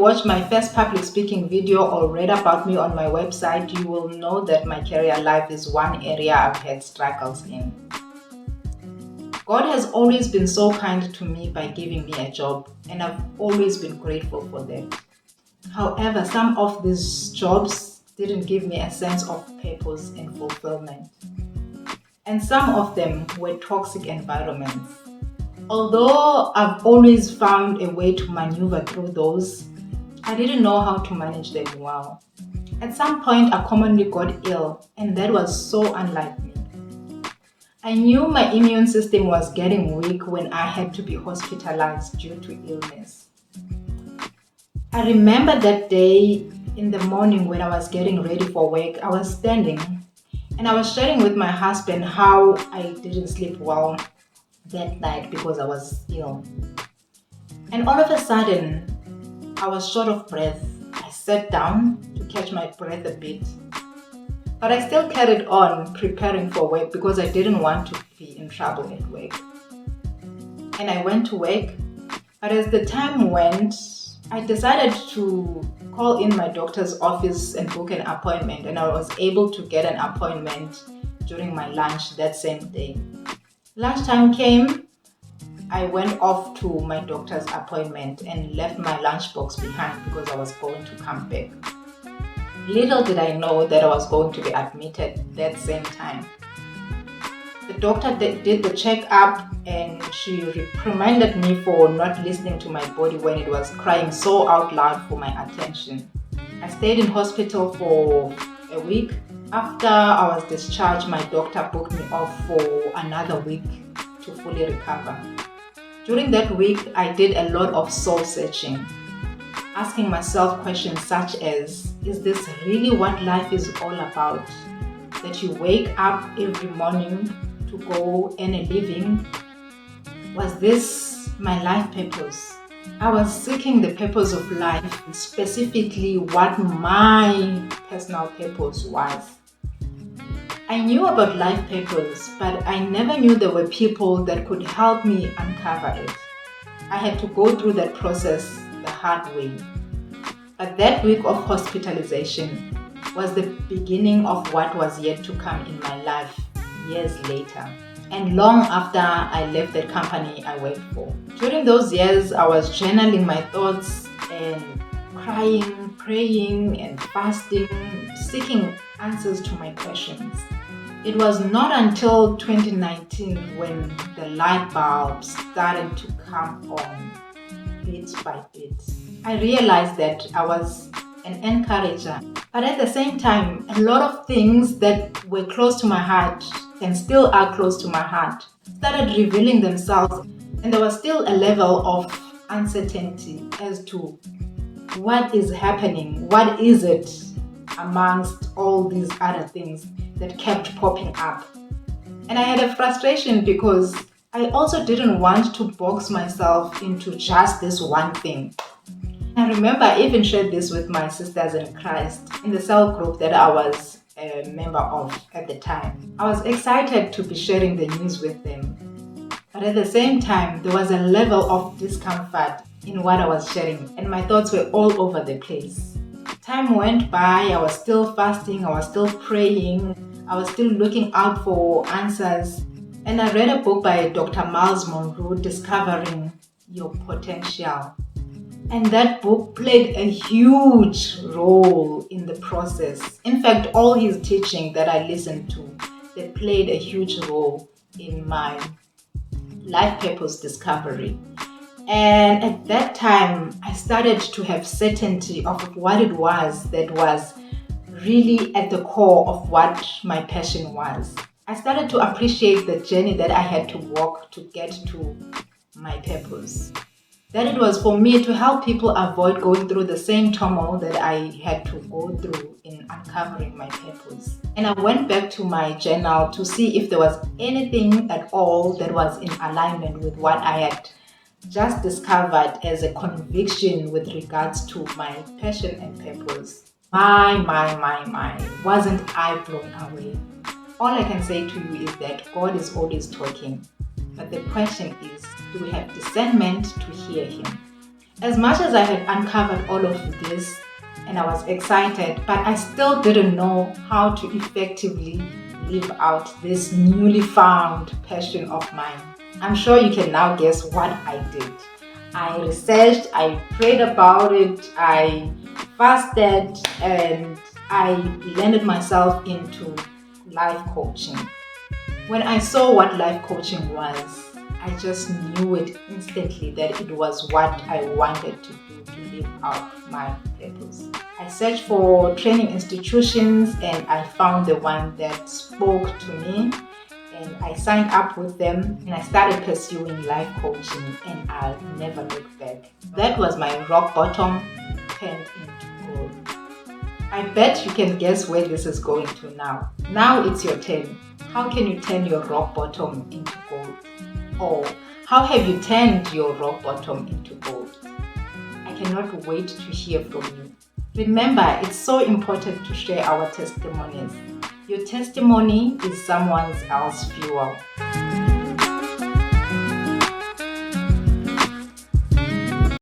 watched my first public speaking video or read about me on my website, you will know that my career life is one area I've had struggles in. God has always been so kind to me by giving me a job, and I've always been grateful for that. However, some of these jobs didn't give me a sense of purpose and fulfillment. And some of them were toxic environments. Although I've always found a way to maneuver through those, I didn't know how to manage them well. At some point, I commonly got ill, and that was so unlike me. I knew my immune system was getting weak when I had to be hospitalized due to illness. I remember that day in the morning when I was getting ready for work, I was standing and I was sharing with my husband how I didn't sleep well that night because I was ill. And all of a sudden, I was short of breath. I sat down to catch my breath a bit. But I still carried on preparing for work because I didn't want to be in trouble at work. And I went to work, but as the time went, I decided to call in my doctor's office and book an appointment, and I was able to get an appointment during my lunch that same day. Lunchtime came, I went off to my doctor's appointment and left my lunchbox behind because I was going to come back. Little did I know that I was going to be admitted that same time. The doctor did the checkup and she reprimanded me for not listening to my body when it was crying so out loud for my attention. I stayed in hospital for a week. After I was discharged, my doctor booked me off for another week to fully recover. During that week, I did a lot of soul searching, asking myself questions such as, is this really what life is all about? That you wake up every morning to go earn a living? Was this my life purpose? I was seeking the purpose of life, specifically what my personal purpose was. I knew about life purpose, but I never knew there were people that could help me uncover it. I had to go through that process the hard way. But that week of hospitalization was the beginning of what was yet to come in my life years later, and long after I left the company I worked for. During those years, I was journaling my thoughts and crying, praying and fasting, seeking answers to my questions. It was not until 2019 when the light bulb started to come on bit by bit. I realized that I was an encourager, but at the same time, a lot of things that were close to my heart and still are close to my heart started revealing themselves, and there was still a level of uncertainty as to what is happening, what is it amongst all these other things that kept popping up. And I had a frustration because I also didn't want to box myself into just this one thing. I remember I even shared this with my sisters in Christ in the cell group that I was a member of at the time. I was excited to be sharing the news with them. But at the same time, there was a level of discomfort in what I was sharing, and my thoughts were all over the place. Time went by, I was still fasting, I was still praying, I was still looking out for answers. And I read a book by Dr. Miles Monroe, Discovering Your Potential. And that book played a huge role in the process. In fact, all his teaching that I listened to, they played a huge role in my life purpose discovery. And at that time, I started to have certainty of what it was that was really at the core of what my passion was. I started to appreciate the journey that I had to walk to get to my purpose. That it was for me to help people avoid going through the same turmoil that I had to go through in uncovering my purpose. And I went back to my journal to see if there was anything at all that was in alignment with what I had just discovered as a conviction with regards to my passion and purpose. Wasn't I blown away? All I can say to you is that God is always talking. But the question is, do we have discernment to hear Him? As much as I had uncovered all of this and I was excited, but I still didn't know how to effectively live out this newly found passion of mine. I'm sure you can now guess what I did. I researched, I prayed about it, I fasted, and I landed myself into life coaching. When I saw what life coaching was, I just knew it instantly that it was what I wanted to do to live out my purpose. I searched for training institutions and I found the one that spoke to me, and I signed up with them and I started pursuing life coaching, and I'll never look back. That was my rock bottom turned into gold. I bet you can guess where this is going to now. Now it's your turn. How can you turn your rock bottom into gold? Or how have you turned your rock bottom into gold? I cannot wait to hear from you. Remember, it's so important to share our testimonies. Your testimony is someone else's fuel.